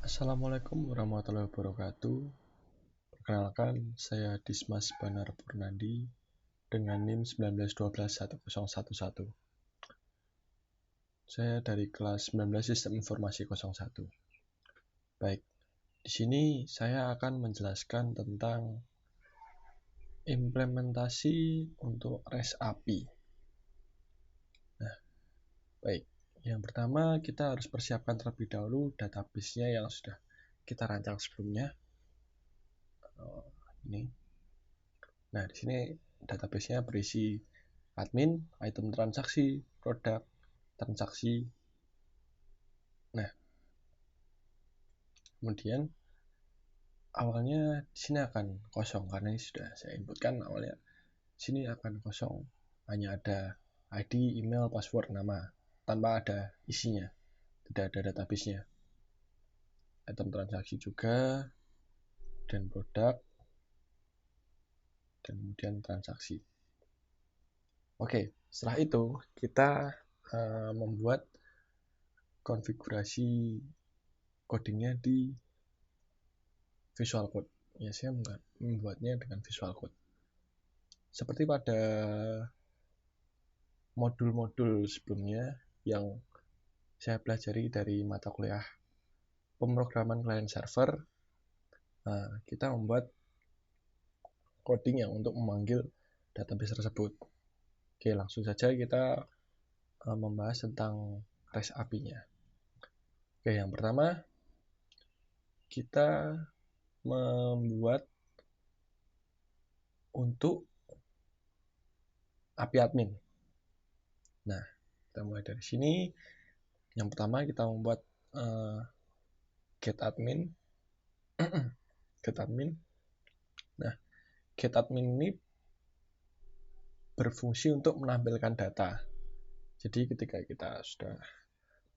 Assalamualaikum warahmatullahi wabarakatuh. Perkenalkan, saya Dismas Banar Purnadi dengan NIM 1912111. Saya dari kelas 19 Sistem Informasi 01. Baik, di sini saya akan menjelaskan tentang implementasi untuk REST API. Nah, baik. Yang pertama, kita harus persiapkan terlebih dahulu database-nya yang sudah kita rancang sebelumnya. Ini. Nah, di sini database-nya berisi admin, item transaksi, produk, transaksi. Nah, kemudian awalnya di sini akan kosong karena ini sudah saya inputkan awalnya. Di sini akan kosong, hanya ada ID, email, password, nama, tanpa ada isinya, tidak ada database-nya. Item transaksi juga, dan produk, dan kemudian transaksi. Oke, setelah itu kita membuat konfigurasi codingnya di Visual Code. Ya, saya membuatnya dengan Visual Code. Seperti pada modul-modul sebelumnya yang saya pelajari dari mata kuliah pemrograman client server, kita membuat coding yang untuk memanggil database tersebut. Oke, langsung saja kita membahas tentang REST API-nya. Oke, yang pertama kita membuat untuk API admin. Nah, kita mulai dari sini. Yang pertama kita membuat get admin. Get admin. Nah, get admin ini berfungsi untuk menampilkan data. Jadi ketika kita sudah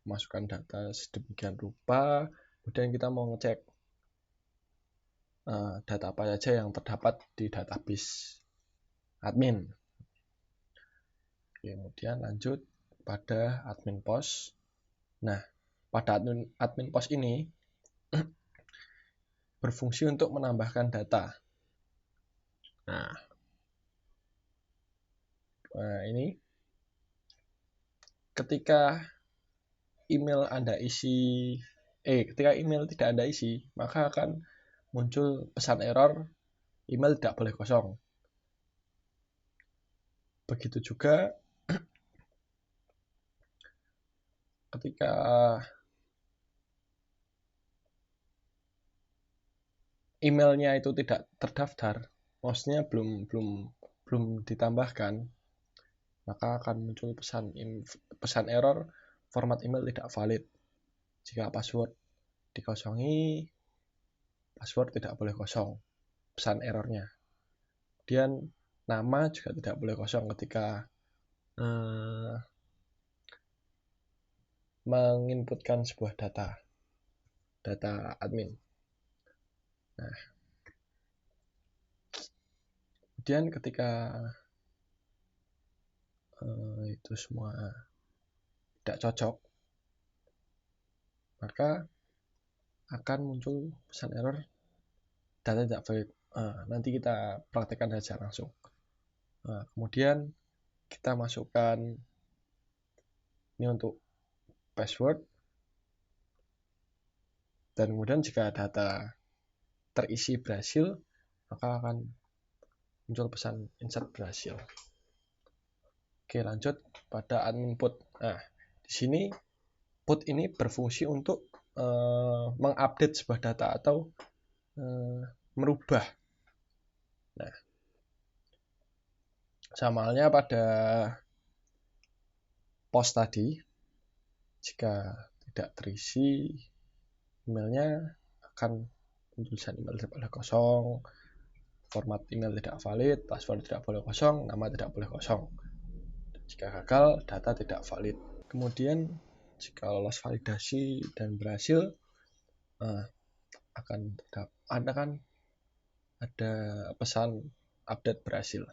masukkan data sedemikian rupa, kemudian kita mau ngecek data apa saja yang terdapat di database admin. Kemudian lanjut pada admin post. Nah, pada admin post ini berfungsi untuk menambahkan data. Nah, ini ketika email ketika email tidak Anda isi, maka akan muncul pesan error, email tidak boleh kosong. Begitu juga ketika emailnya itu tidak terdaftar, maksudnya belum ditambahkan, maka akan muncul pesan error, format email tidak valid. Jika password dikosongi, password tidak boleh kosong, pesan errornya. Kemudian nama juga tidak boleh kosong ketika menginputkan sebuah data admin. Nah, kemudian ketika itu semua tidak cocok, maka akan muncul pesan error, data tidak valid. Nanti kita praktekkan saja langsung. Kemudian kita masukkan ini untuk password, dan kemudian jika data terisi berhasil, maka akan muncul pesan insert berhasil. Oke, lanjut pada admin put. Nah, di sini put ini berfungsi untuk mengupdate sebuah data atau merubah. Nah, sama halnya pada post tadi, jika tidak terisi emailnya akan muncul tulisan email tidak boleh kosong, format email tidak valid, password tidak boleh kosong, nama tidak boleh kosong. Jika gagal, data tidak valid. Kemudian jika lolos validasi dan berhasil, akan ada pesan update berhasil.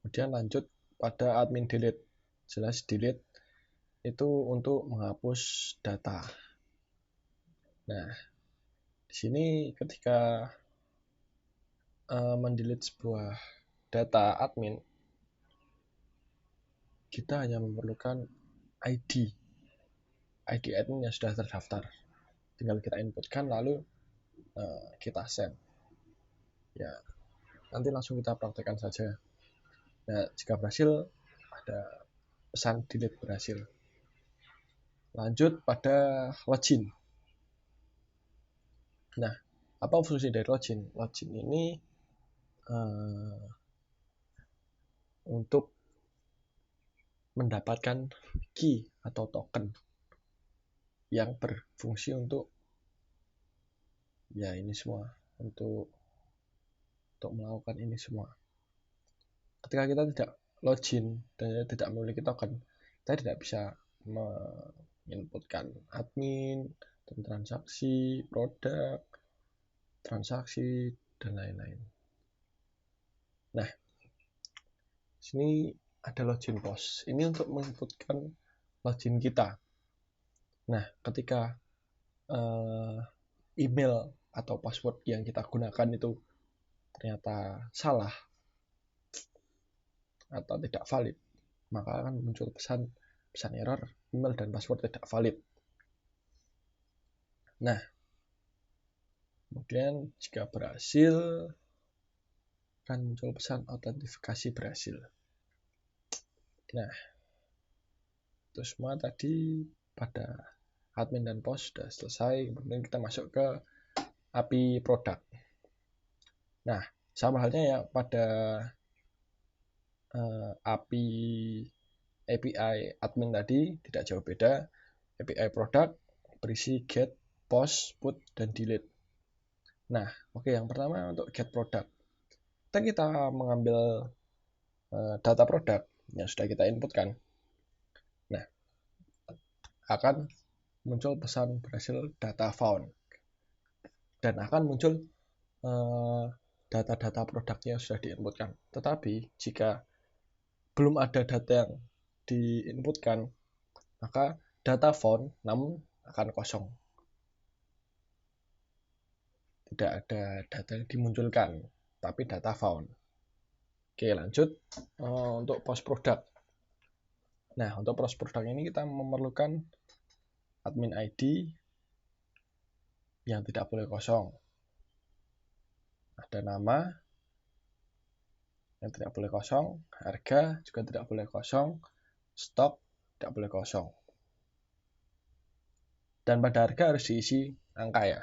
Kemudian lanjut pada admin delete. Jelas delete itu untuk menghapus data. Nah, di sini ketika mendelete sebuah data admin, kita hanya memerlukan ID admin yang sudah terdaftar. Tinggal kita inputkan lalu kita send. Ya, nanti langsung kita praktekkan saja. Nah, jika berhasil, ada pesan delete berhasil. Lanjut pada login. Nah, apa fungsi dari login? Login ini untuk mendapatkan key atau token yang berfungsi untuk ya ini semua, untuk melakukan ini semua. Ketika kita tidak login dan tidak memiliki token, kita tidak bisa menginputkan admin dan transaksi, produk, transaksi, dan lain-lain. Nah, sini ada login post. Ini untuk menginputkan login kita. Nah, ketika email atau password yang kita gunakan itu ternyata salah atau tidak valid, maka akan muncul pesan error, email dan password tidak valid. Nah, kemudian jika berhasil, akan muncul pesan autentifikasi berhasil. Nah, itu semua tadi pada admin dan post sudah selesai. Kemudian kita masuk ke API produk. Nah, sama halnya ya pada API admin tadi, tidak jauh beda. API produk berisi get, post, put, dan delete. Nah, oke, yang pertama untuk get product. Kita mengambil data produk yang sudah kita inputkan. Nah, akan muncul pesan berhasil data found. Dan akan muncul data-data produknya yang sudah diinputkan. Tetapi jika belum ada data yang diinputkan, maka data found namun akan kosong. Tidak ada data yang dimunculkan, tapi data found. Oke, lanjut untuk post product. Nah, untuk post product ini kita memerlukan admin ID yang tidak boleh kosong. Ada nama yang tidak boleh kosong, harga juga tidak boleh kosong, stok tidak boleh kosong. Dan pada harga harus diisi angka ya.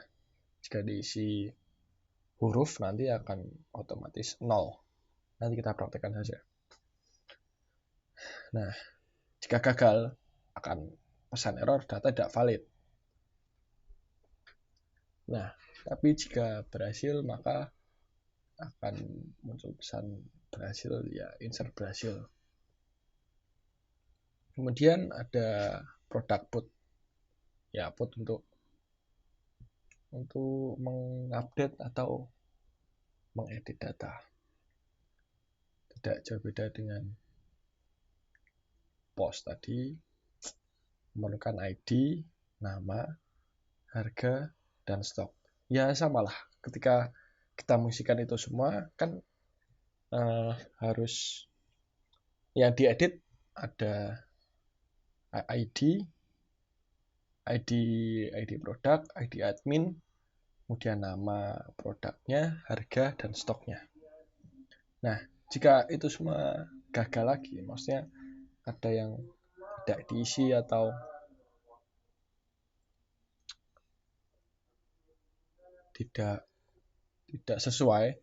Jika diisi huruf nanti akan otomatis 0. Nanti kita praktekkan saja. Nah, jika gagal akan pesan error data tidak valid. Nah, tapi jika berhasil maka akan muncul pesan berhasil, ya insert berhasil. Kemudian ada product put. Ya, put untuk mengupdate atau mengedit data. Tidak jauh beda dengan post tadi, memerlukan ID, nama, harga, dan stok. Ya samalah, ketika kita mengisikan itu semua kan harus yang diedit ada ID produk, ID admin, kemudian nama produknya, harga, dan stoknya. Nah, jika itu semua gagal lagi, maksudnya ada yang tidak diisi atau tidak sesuai,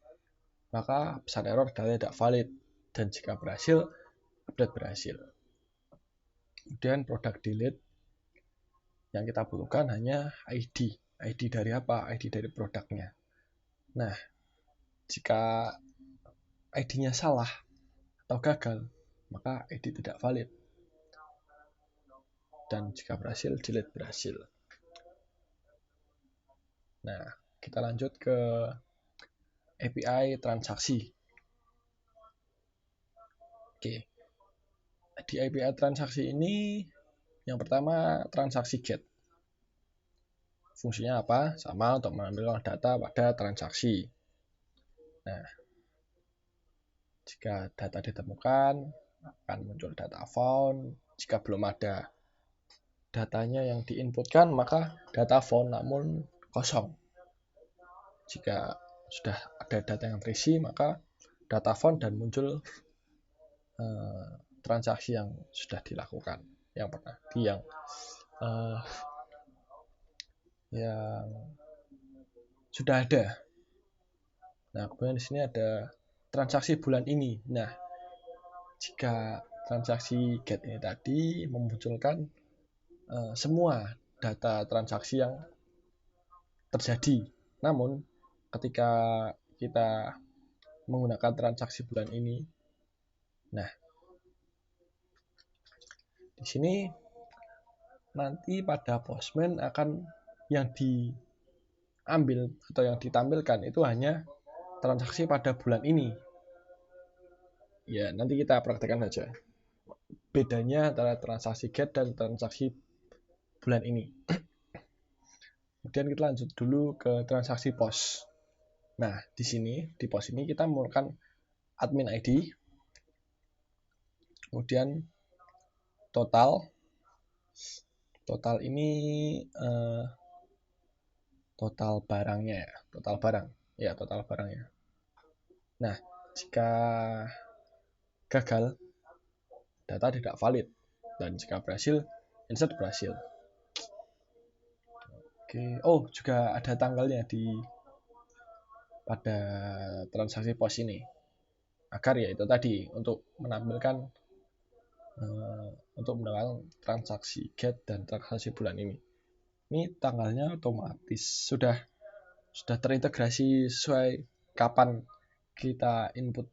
maka pesan error data tidak valid. Dan jika berhasil, update berhasil. Kemudian product delete, yang kita butuhkan hanya ID. ID dari apa? ID dari produknya. Nah, jika ID-nya salah atau gagal, maka ID tidak valid. Dan jika berhasil, delete berhasil. Nah, kita lanjut ke API transaksi. Oke. Di API transaksi ini, yang pertama transaksi get. fungsinya apa? Sama, untuk mengambil data pada transaksi. Nah, jika data ditemukan, akan muncul data found. Jika belum ada datanya yang diinputkan, maka data found namun kosong. Jika sudah ada data yang terisi, maka data found dan muncul transaksi yang sudah dilakukan, yang sudah ada. Nah, kemudian di sini ada transaksi bulan ini. Nah, jika transaksi get ini tadi memunculkan semua data transaksi yang terjadi. Namun, ketika kita menggunakan transaksi bulan ini, nah, di sini nanti pada Postman akan yang diambil atau yang ditampilkan itu hanya transaksi pada bulan ini. Ya, nanti kita praktekkan saja bedanya antara transaksi get dan transaksi bulan ini. Kemudian kita lanjut dulu ke transaksi post. Nah, di sini di post ini kita memerlukan admin ID, kemudian total ini total barangnya ya, total barangnya. Nah, jika gagal, data tidak valid, dan jika berhasil, insert berhasil. Oke, juga ada tanggalnya pada transaksi pos ini, agar ya itu tadi untuk menampilkan transaksi get dan transaksi bulan ini. Ini tanggalnya otomatis sudah terintegrasi sesuai kapan kita input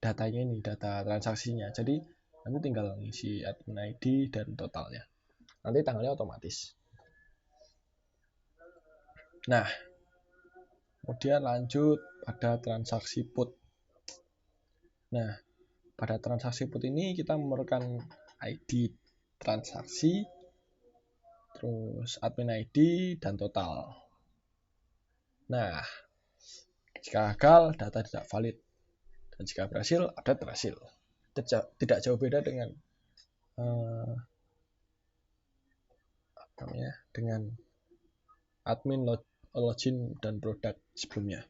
datanya ini, data transaksinya. Jadi nanti tinggal ngisi admin ID dan totalnya. Nanti tanggalnya otomatis. Nah, kemudian lanjut pada transaksi put. Nah, pada transaksi put ini kita memerlukan ID transaksi, terus admin ID dan total. Nah, jika gagal, data tidak valid. Dan jika berhasil, update berhasil. Tidak jauh beda dengan admin login dan produk sebelumnya.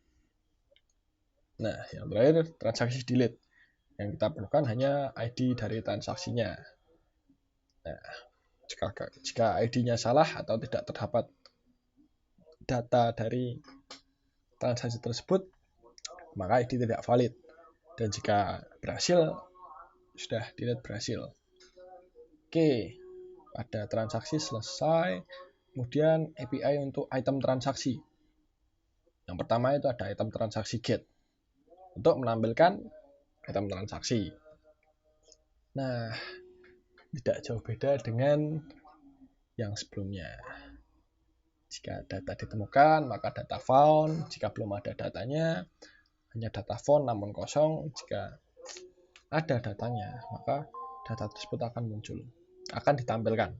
Nah, yang terakhir transaksi delete. Yang kita perlukan hanya ID dari transaksinya. Nah, jika ID-nya salah atau tidak terdapat data dari transaksi tersebut, maka ID tidak valid. Dan jika berhasil, sudah delete berhasil. Oke, pada transaksi selesai. Kemudian API untuk item transaksi. Yang pertama itu ada item transaksi get untuk menampilkan item transaksi. Nah, tidak jauh beda dengan yang sebelumnya. Jika data ditemukan, maka data found. Jika belum ada datanya, hanya data found namun kosong. Jika ada datanya, maka data tersebut akan ditampilkan.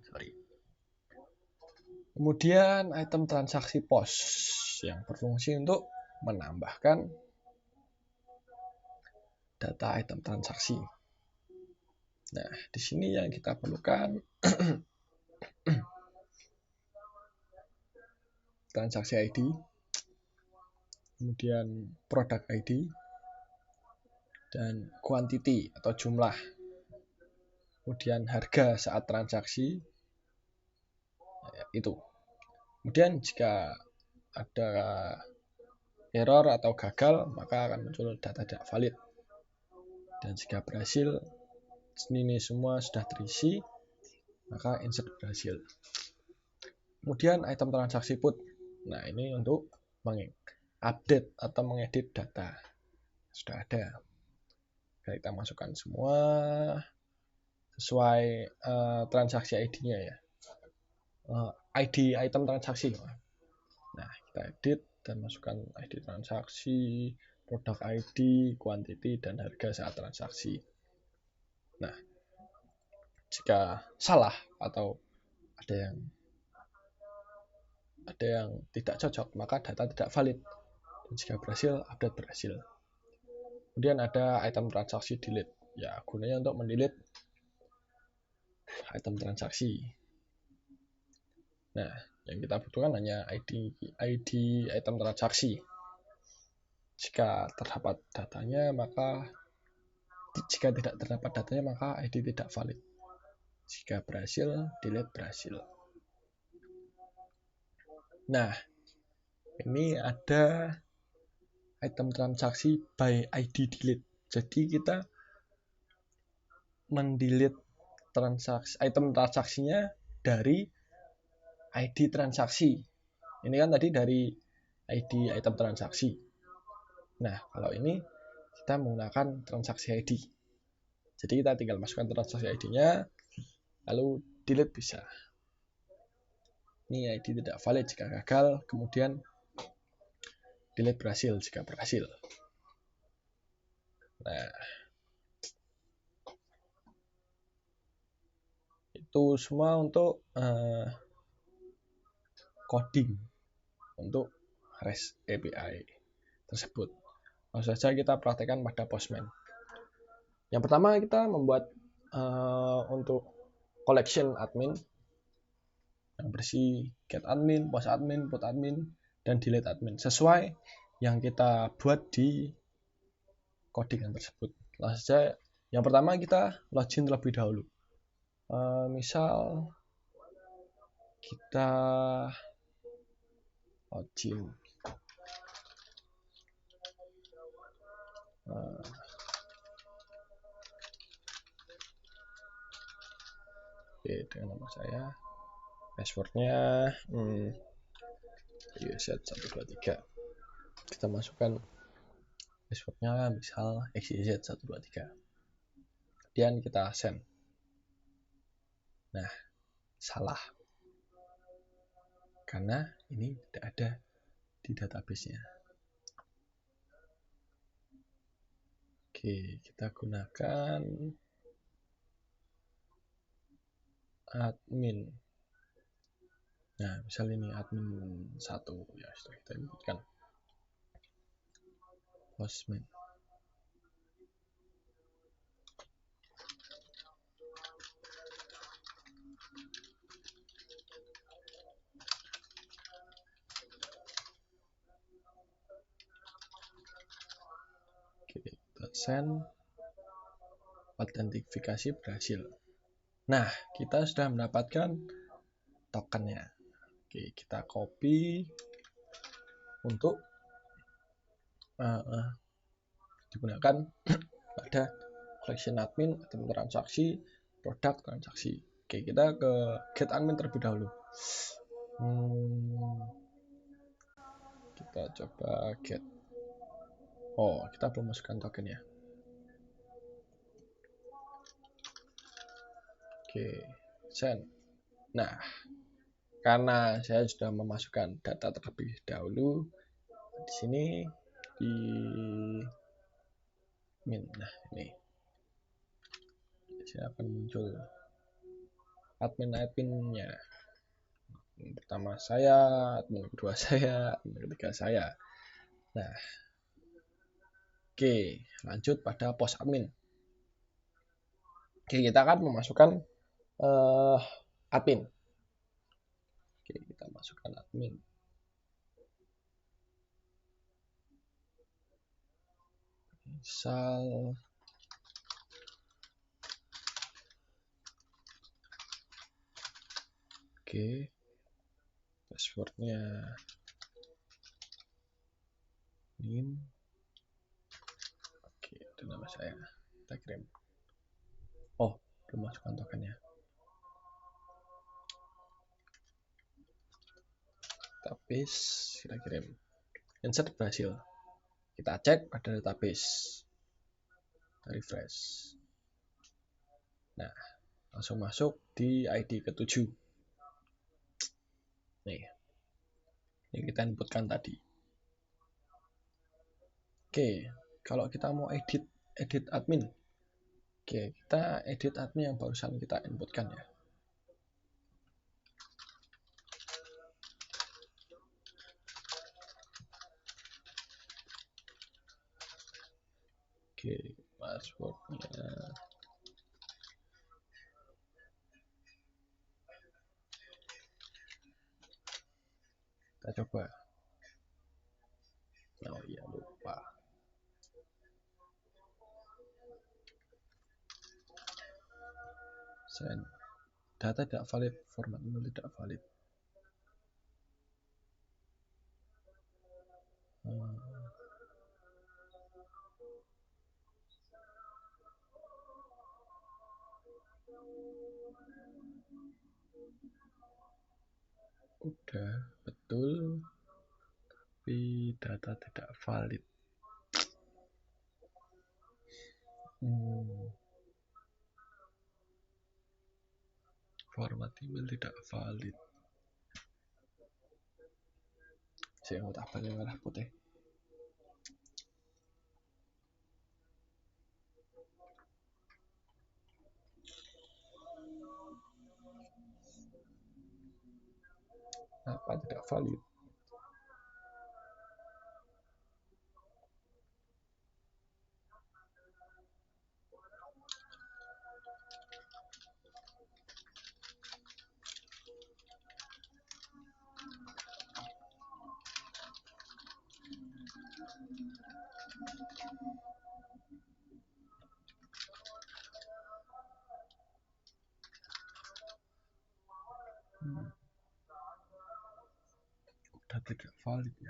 Kemudian item transaksi post yang berfungsi untuk menambahkan data item transaksi. Nah, di sini yang kita perlukan transaksi ID, kemudian produk ID, dan quantity atau jumlah, kemudian harga saat transaksi, itu. Kemudian jika ada error atau gagal, maka akan muncul data tidak valid. Dan jika berhasil, ini semua sudah terisi, maka insert berhasil. Kemudian item transaksi put. Nah, ini untuk mengupdate atau mengedit data. Sudah ada. Kita masukkan semua sesuai transaksi ID-nya ya. ID item transaksi. Nah, kita edit dan masukkan ID transaksi, produk ID, quantity, dan harga saat transaksi. Nah, jika salah atau ada yang ada yang tidak cocok, maka data tidak valid. Dan jika berhasil, update berhasil. Kemudian ada item transaksi delete. Ya, gunanya untuk mendelete item transaksi. Nah, yang kita butuhkan hanya ID item transaksi. Jika terdapat datanya, maka jika tidak terdapat datanya, maka ID tidak valid. Jika berhasil, delete berhasil. Nah, ini ada item transaksi by ID delete. Jadi kita mendelete item transaksinya dari ID transaksi. Ini kan tadi dari ID item transaksi. Nah, kalau ini kita menggunakan transaksi ID. Jadi kita tinggal masukkan transaksi ID-nya, lalu delete bisa. Ini ID tidak valid jika gagal, kemudian delete berhasil jika berhasil. Nah, itu semua untuk coding untuk REST API tersebut. Langsung saja kita praktekkan pada Postman. Yang pertama kita membuat untuk collection admin yang bersih get admin, post admin, put admin, dan delete admin sesuai yang kita buat di codingan tersebut. Langsung saja yang pertama kita login terlebih dahulu. Misal kita login dengan nama saya, passwordnya XYZ123. Kita masukkan passwordnya misal XYZ123. Kemudian kita send. Nah, salah karena ini tidak ada di database-nya. Oke, kita gunakan admin. Nah, misal ini admin 1 ya, sudah kita inputkan. Postman. Oke, kita send. Autentifikasi berhasil. Nah, kita sudah mendapatkan tokennya. Oke, kita copy untuk digunakan pada collection admin, item transaksi, produk transaksi. Oke, kita ke get admin terlebih dahulu. Kita coba get. Oh, kita belum masukkan tokennya. Oke, send. Nah, karena saya sudah memasukkan data terlebih dahulu, di sini di min. Nah, ini saya akan muncul admin-adminnya. Yang pertama saya, admin kedua saya, admin ketiga saya. Nah, oke, lanjut pada post admin. Oke, kita akan memasukkan admin. Oke, kita masukkan admin. Misal oke, passwordnya ini. Oke, itu nama saya. Kita kirim. Oh, belum masukkan tokennya. Database, kita kirim. Insert berhasil. Kita cek pada database. Refresh. Nah, langsung masuk di ID ke-7. Nih, yang kita inputkan tadi. Oke, kalau kita mau edit admin. Oke, kita edit admin yang barusan kita inputkan ya. Oke, passwordnya kita coba. Oh iya, lupa. Send. Data tidak valid, format email tidak valid. Udah betul, tapi data tidak valid. Format email tidak valid. Saya mau tak balik merah putih. Apa tidak valid? Udah tidak valid ya.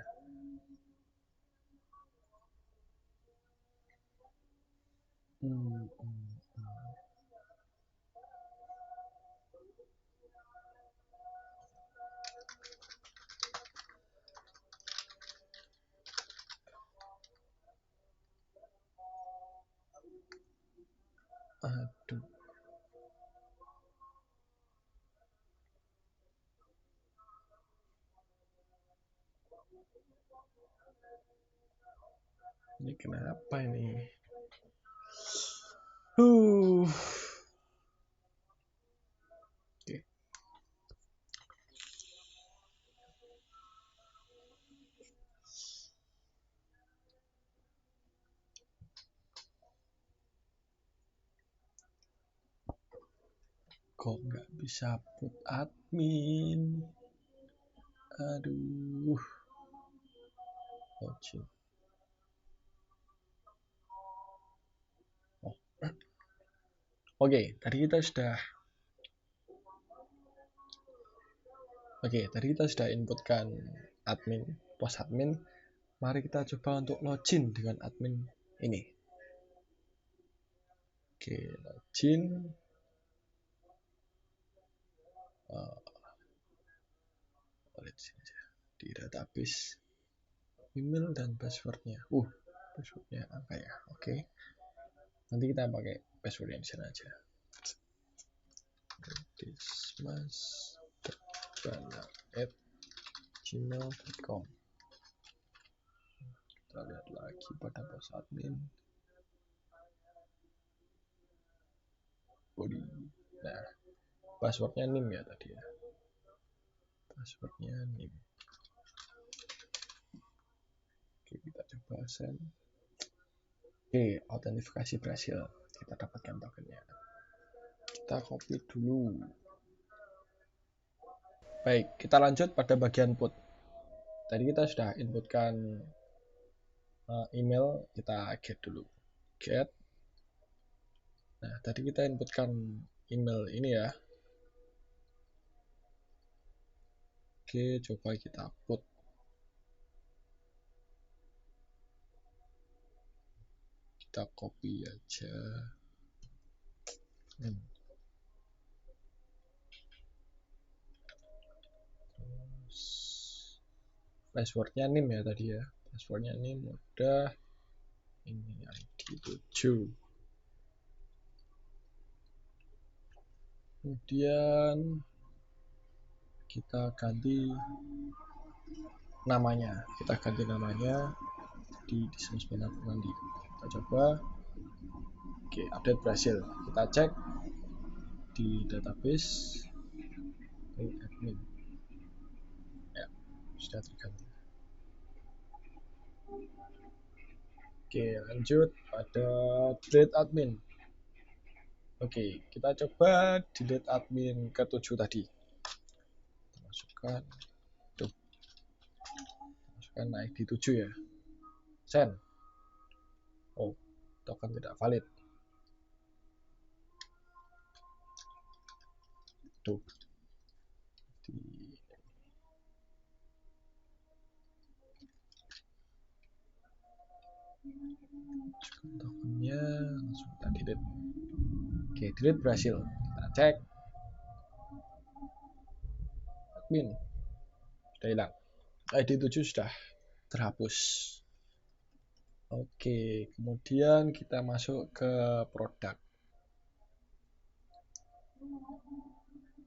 Aduh. Ini kenapa ini? Oke. Kok nggak bisa put admin? Aduh. Login. Oke, tadi kita sudah inputkan admin, pos admin. Mari kita coba untuk login dengan admin ini. Oke, login. Di database email dan passwordnya. Passwordnya apa ya? Oke. Nanti kita pakai password yang di sana aja. dismas@gmail.com. Kita lihat lagi pada pos admin. Body. Nah, passwordnya nim ya tadi ya. Passwordnya nim. Oke, kita coba send. Oke, autentifikasi berhasil. Kita dapatkan tokennya. Kita copy dulu. Baik, kita lanjut pada bagian put. Tadi kita sudah inputkan email, kita get dulu. Get. Nah, tadi kita inputkan email ini ya. Oke, coba kita put. Kita copy aja. Passwordnya nim ya tadi ya. Passwordnya nim udah. Ini ID 7. Kemudian kita ganti namanya. Di Dismas Nanti. Kita coba. Oke, update berhasil. Kita cek di database admin. Ya, sudah terganti. Oke, lanjut pada delete admin. Oke, kita coba delete admin ke-7 tadi. Masukkan ID 7 ya. Send. Oh, token tidak valid. Tuh. Tokennya langsung kita delete. Oke, delete berhasil. Kita cek. Admin. Sudah hilang. ID 7 sudah terhapus. Oke, kemudian kita masuk ke produk.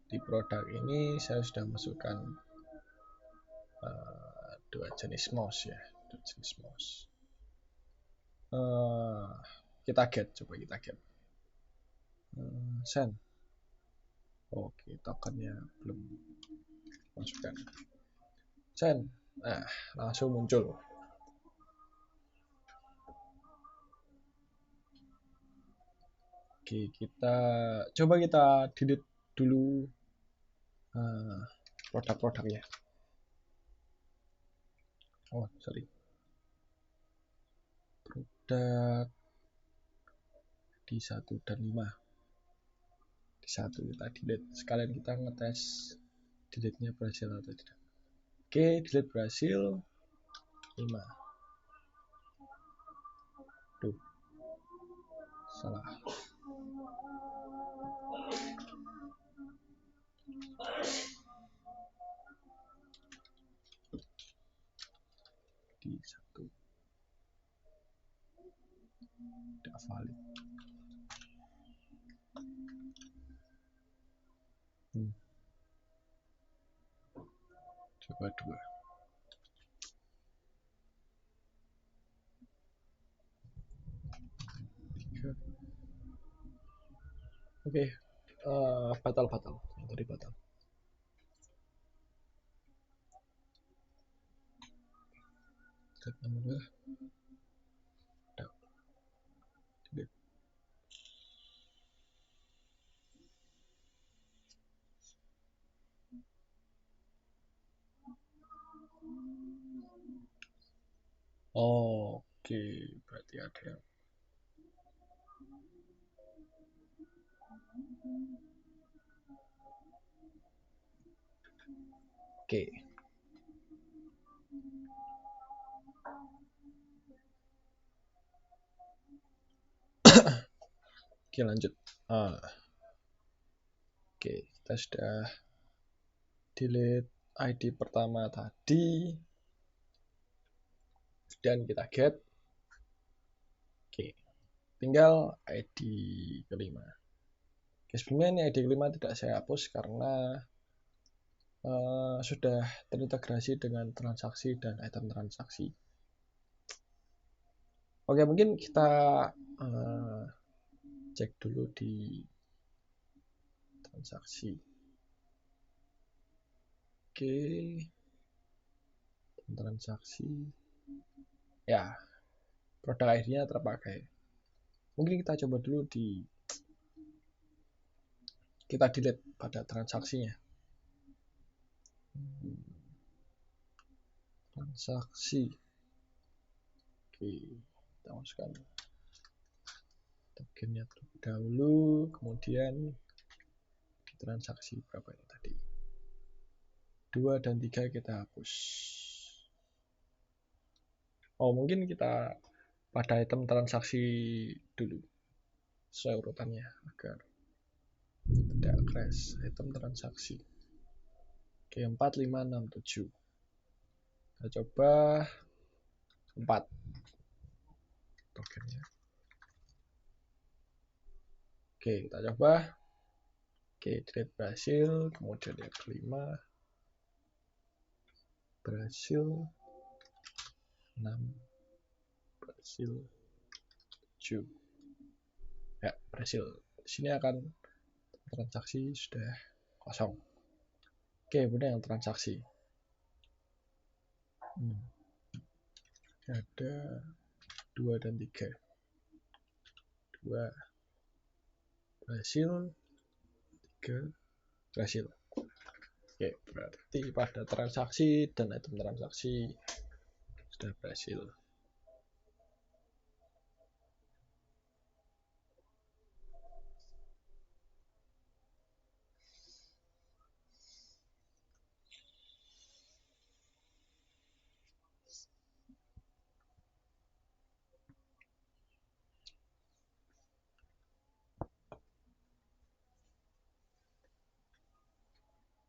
Di produk ini saya sudah masukkan dua jenis mouse ya, kita get, coba kita get. Send. Oke, tokennya belum masukkan. Send. Nah, langsung muncul. Oke, coba kita delete dulu produk-produknya. Oh, sorry. Produk di 1 dan 5. Di 1 kita delete. Sekalian kita ngetes delete-nya berhasil atau tidak. Oke, delete berhasil. 5. Tuh. Salah. Di 1. Tidak valid. Coba 2. Oke, batal. Yang tadi batal. Step nomor 2. Delete. Oke, berarti ada yang oke. Oke, lanjut. Oke, kita sudah delete ID pertama tadi dan kita get. Oke, tinggal ID kelima. Oke, sebenarnya ini ID kelima tidak saya hapus karena sudah terintegrasi dengan transaksi dan item transaksi. Oke, mungkin kita cek dulu di transaksi. Oke, transaksi. Ya, produk ID-nya terpakai. Mungkin kita coba dulu kita delete pada transaksinya. Transaksi. Oke, kita masukkan tokennya terlebih dahulu, kemudian di transaksi berapa ini tadi? 2 dan 3 kita hapus. Oh, mungkin kita pada item transaksi dulu sesuai urutannya agar tidak crash. Item transaksi. Oke, 4, 5, 6, 7. Kita coba 4 tokennya. Oke, kita coba. Oke, delete berhasil. Kemudian yang kelima berhasil. 6 berhasil. 7 ya, berhasil. Di sini akan transaksi sudah kosong. Oke, kemudian yang transaksi. Ada 2 dan 3. 2 berhasil, 3 berhasil. Oke, berarti pada transaksi dan item transaksi sudah berhasil.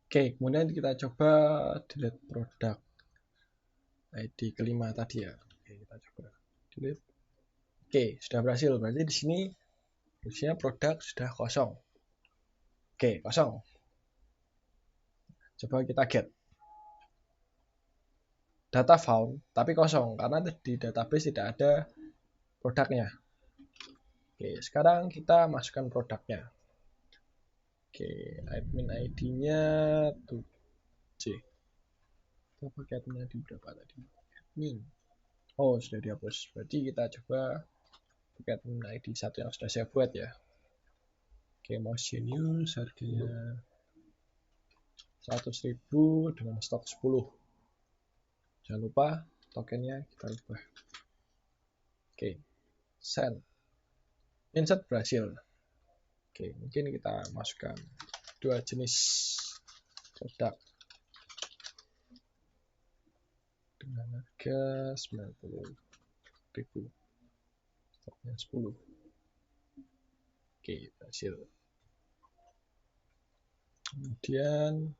Oke, kemudian kita coba delete produk ID kelima tadi ya. Oke, kita coba delete. Oke, sudah berhasil. Berarti di sini isinya produk sudah kosong. Oke, kosong. Coba kita get. Data found, tapi kosong karena di database tidak ada produknya. Oke, sekarang kita masukkan produknya. Oke, admin ID-nya tuh C. Kita pakai admin ID berapa tadi? Admin. Oh, sudah dihapus. Berarti kita coba pakai admin ID 1 yang sudah saya buat ya. Oke, motion use harganya 100.000 dengan stok 10. Jangan lupa tokennya kita ubah. Oke, send. Insert berhasil. Oke, mungkin kita masukkan 2 jenis produk dengan harga 90.000, stoknya 10. Oke, berhasil. Kemudian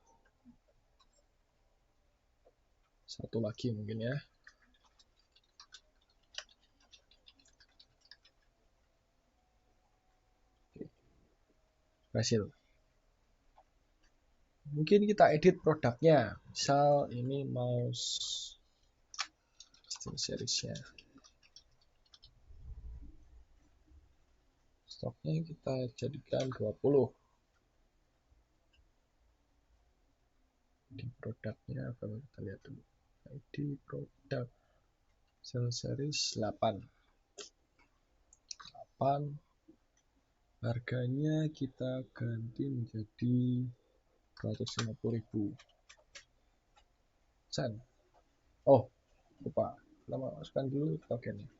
satu lagi mungkin ya. Oke, berhasil. Mungkin kita edit produknya, misal ini mouse seriesnya, stoknya kita jadikan 20. Di produknya kalau kita lihat dulu, ID produk series 8, harganya kita ganti menjadi 250.000. Send. Oh, lupa. Kita masukkan dulu tokennya.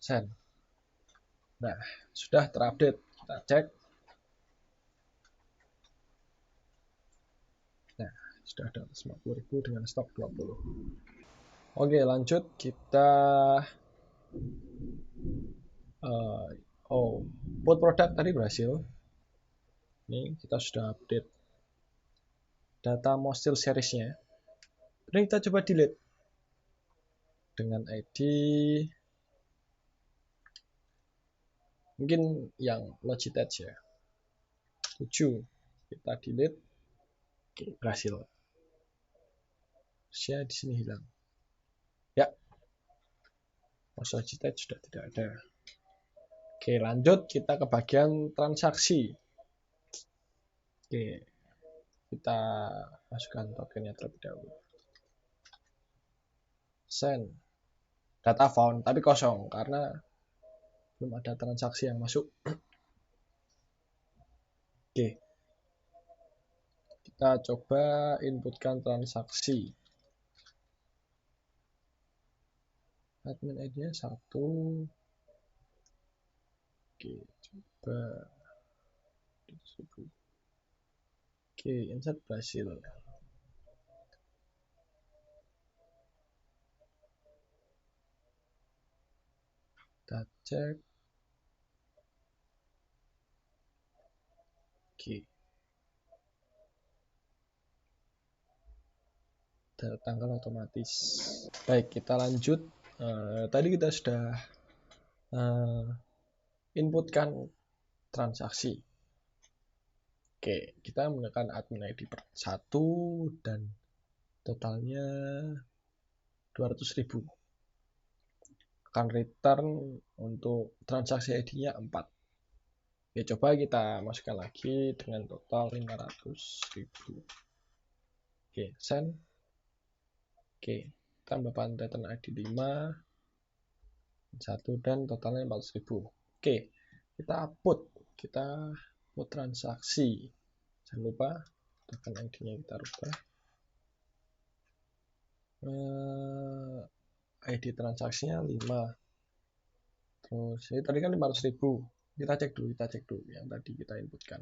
Send. Nah, sudah terupdate. Kita cek. Nah, sudah ada 50.000 dengan stok 20. Oke, lanjut kita buat produk tadi berhasil. Ini kita sudah update data Mostil seriesnya. Ini kita coba delete dengan ID mungkin yang Logitech ya, 7. Kita delete. Oke, berhasil. Saya di sini hilang. Ya, Logitech sudah tidak ada. Oke, lanjut kita ke bagian transaksi. Oke, kita masukkan tokennya terlebih dahulu. Send. Data found, tapi kosong karena belum ada transaksi yang masuk. Oke, kita coba inputkan transaksi. Admin ID-nya 1. Oke, coba. Oke, insert berhasil. Kita cek. Oke. Tanggal otomatis. Baik, kita lanjut. Tadi kita sudah inputkan transaksi. Oke, kita menggunakan admin ID 1 dan totalnya 200.000. Akan return untuk transaksi ID-nya 4. Oke, coba kita masukkan lagi dengan total 500.000. Oke, send. Oke, tambahkan return ID 5. 1 dan totalnya 400.000. Oke, kita put transaksi. Jangan lupa token ID-nya kita rubah. ID transaksinya 5. Terus ini tadi kan 500.000. Kita cek dulu yang tadi kita inputkan.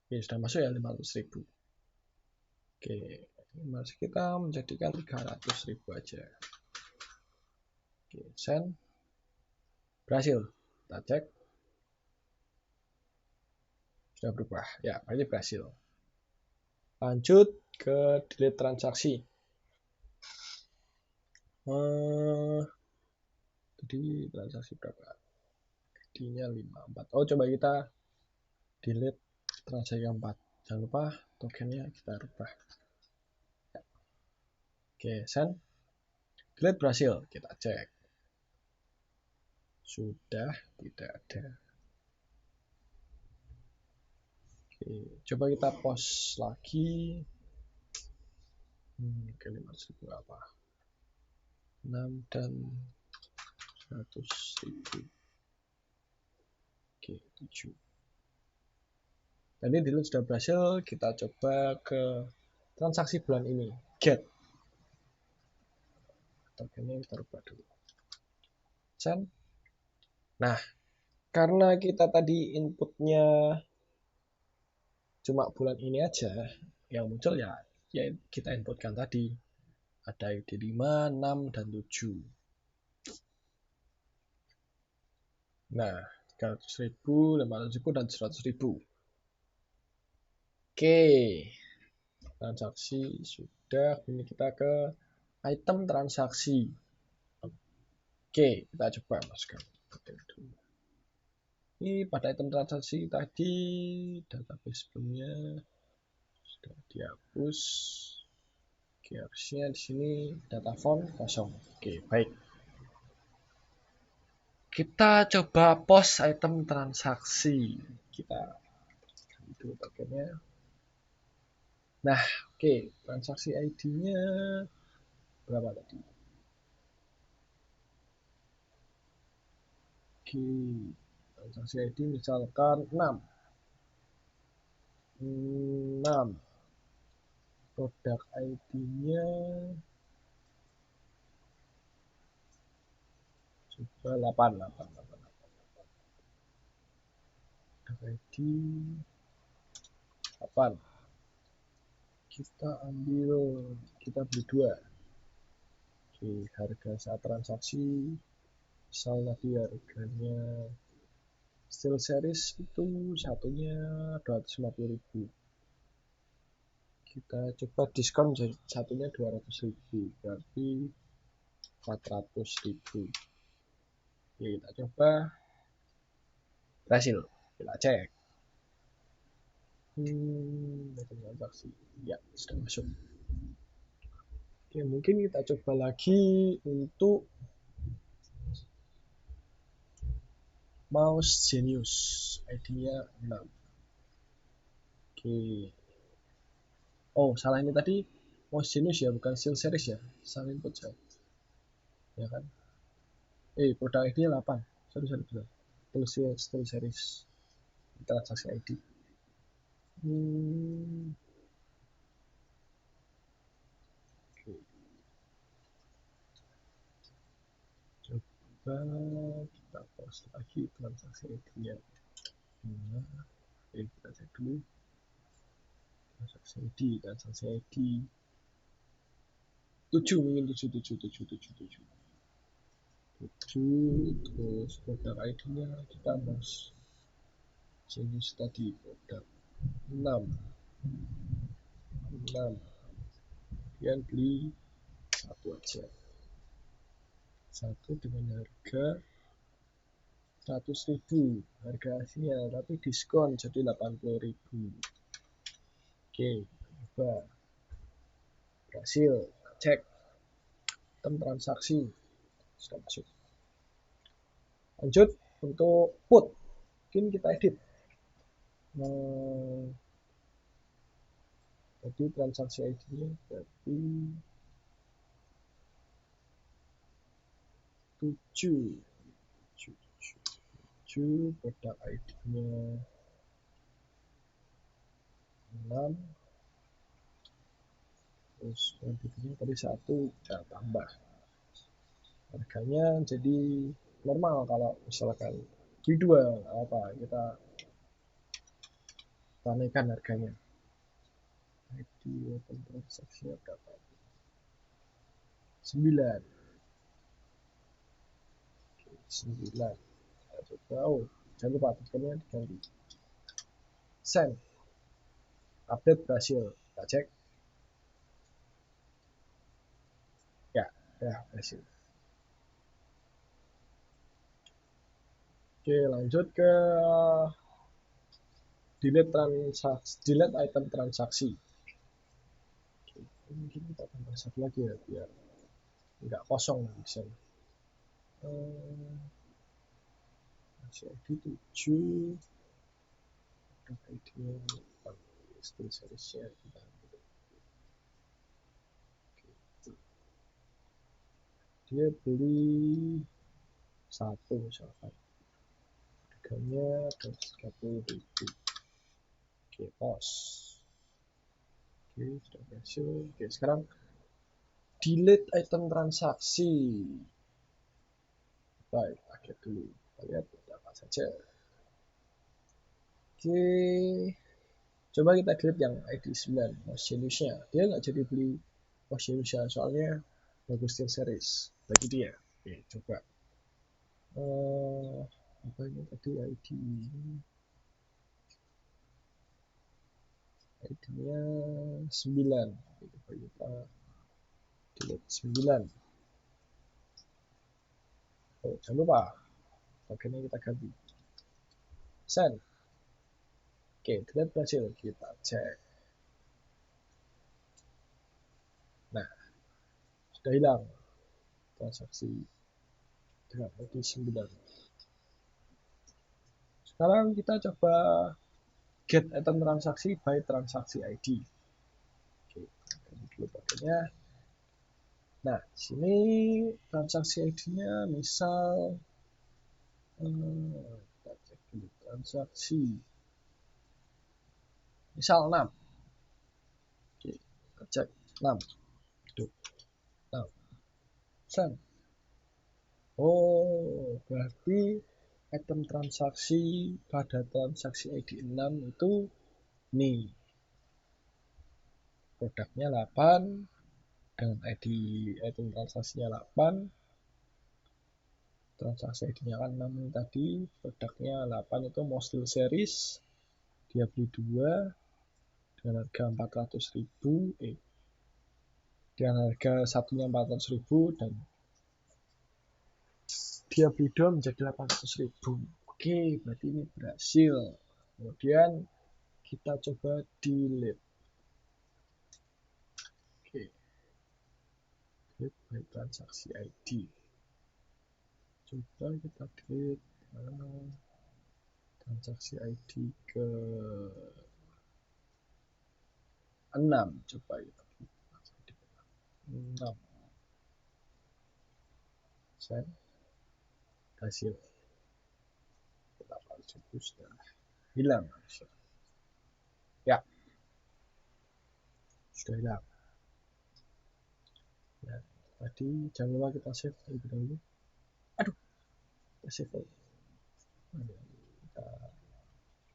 Oke, sudah masuk ya 500.000. Oke, mari kita menjadikan 300.000 aja. Oke, send. Berhasil. Kita cek. Sudah berubah. Ya, berarti berhasil. Lanjut ke delete transaksi. Tadi transaksi berapa? ID-nya 54. Oh, coba kita delete transaksi yang 4. Jangan lupa tokennya kita rubah. Oke, send. Delete berhasil. Kita cek. Sudah tidak ada. Oke, coba kita post lagi. Oke, 500.000 apa? 6 dan 100.000. Oke, 7. Tadi delete sudah berhasil. Kita coba ke transaksi bulan ini. Get. Tokennya kita rubah dulu. Send. Nah, karena kita tadi inputnya cuma bulan ini aja, yang muncul ya kita inputkan tadi. Ada ID 5, 6, dan 7. Nah, 300.000, 500.000, dan 100.000. Oke, transaksi sudah. Ini kita ke item transaksi. Oke, kita coba masukkan. Ini pada item transaksi tadi database sebelumnya sudah dihapus. Oke, harusnya di sini data font kosong. Oke, baik. Kita coba post item transaksi. Kita itu tokennya. Nah, oke, transaksi ID-nya berapa tadi? Oke, transaksi ID misalkan 6. Produk ID-nya coba 8. Produk ID 8. Kita beli 2. Oke, harga saat transaksi misal tadi harganya Steel Series itu satunya 250.000. Kita coba diskon satunya 200.000, berarti 400.000. Oke, kita coba. Berhasil. Kita cek. Transaksi. Ya, sudah masuk. Oke, mungkin kita coba lagi untuk Mouse Genius. ID-nya 6. Oke. Oh, salah ini tadi Mouse Genius ya, bukan Steel Series ya. Salah input saya. Ya kan? Produk ID-nya 8. Sorry. Steel Series. Transaksi ID. Oke. Coba kita post lagi transaksi ID-nya. Kita cek dulu. Transaksi ID 7 mungkin 7. Terus produk ID-nya kita mas jenis tadi produk 6. Kemudian beli 1 aja. 1 dengan harga 100.000 harga aslinya, tapi diskon jadi 80.000. Oke, coba. Berhasil. Cek item transaksi sudah masuk. Lanjut untuk put. Mungkin kita edit. Tadi transaksi ID-nya berarti 7 produk ID-nya 6, terus kuantitasnya tadi 1, kita tambah harganya jadi normal. Kalau misalkan dijual apa, kita naikkan harganya. ID open transaksi berapa? 9. 9. Kita coba, jangan lupa tekannya diganti send, update berhasil, kita cek ya berhasil. Oke, lanjut ke delete item transaksi. Oke, mungkin kita tambah satu lagi ya biar nggak kosong bisa. Masih ID 7, ID-nya still seriesnya kita ambil. Dia beli 1 misalkan, harganya 30.000. Oke, pos. Oke, sudah berhasil. Oke, sekarang delete item transaksi. Baik, pakai dulu. Kita lihat apa saja. Oke, coba kita delete yang ID 9, Motionless-nya. Dia nggak jadi beli Motionless-nya, soalnya bagus steel series. Bagi dia. Oke, coba. Apa ini tadi ID-nya 9. Coba kita delete 9. Jangan lupa bagiannya kita ganti send. Oke, delete berhasil, kita cek. Nah, sudah hilang transaksi dengan ID 9. Sekarang kita coba get item transaksi by transaksi ID. Oke, ganti dulu bagiannya. Nah, sini transaksi ID-nya misal kita cek dulu transaksi misal 6. Oke, kita cek 6. Tuh, 6. Send. Berarti item transaksi pada transaksi ID 6 itu nih. Produknya 8 dengan ID item transaksinya 8. Transaksi ID-nya kan 6 ini tadi, produknya 8 itu Mostil series. Dia beli 2 dengan harga 400.000, dengan harga satunya 400.000 dan dia beli 2 menjadi 800.000. Oke, berarti ini berhasil. Kemudian kita coba delete. Oke, delete by transaksi ID. Coba kita delete transaksi ID ke 6. Coba kita delete 6. Send. Hasil 800 sudah hilang. Ya, sudah hilang. Ya, tadi jangan lupa kita save terlebih dahulu. Aduh, kita save. Kita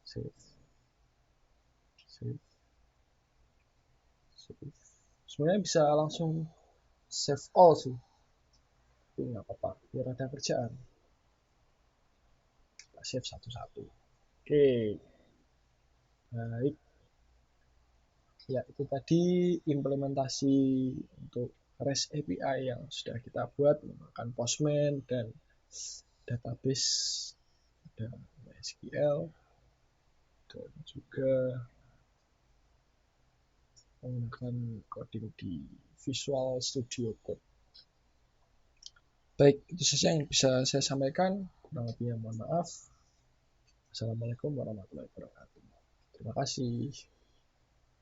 save. Sebenarnya bisa langsung save all sih, tapi nggak apa-apa biar ada kerjaan. Kita save satu-satu. Oke, baik ya, itu tadi implementasi untuk REST API yang sudah kita buat menggunakan Postman dan database ada MySQL dan juga menggunakan coding di Visual Studio Code. Baik, itu saja yang bisa saya sampaikan. Kurang lebihnya mohon maaf. Assalamualaikum warahmatullahi wabarakatuh. Terima kasih.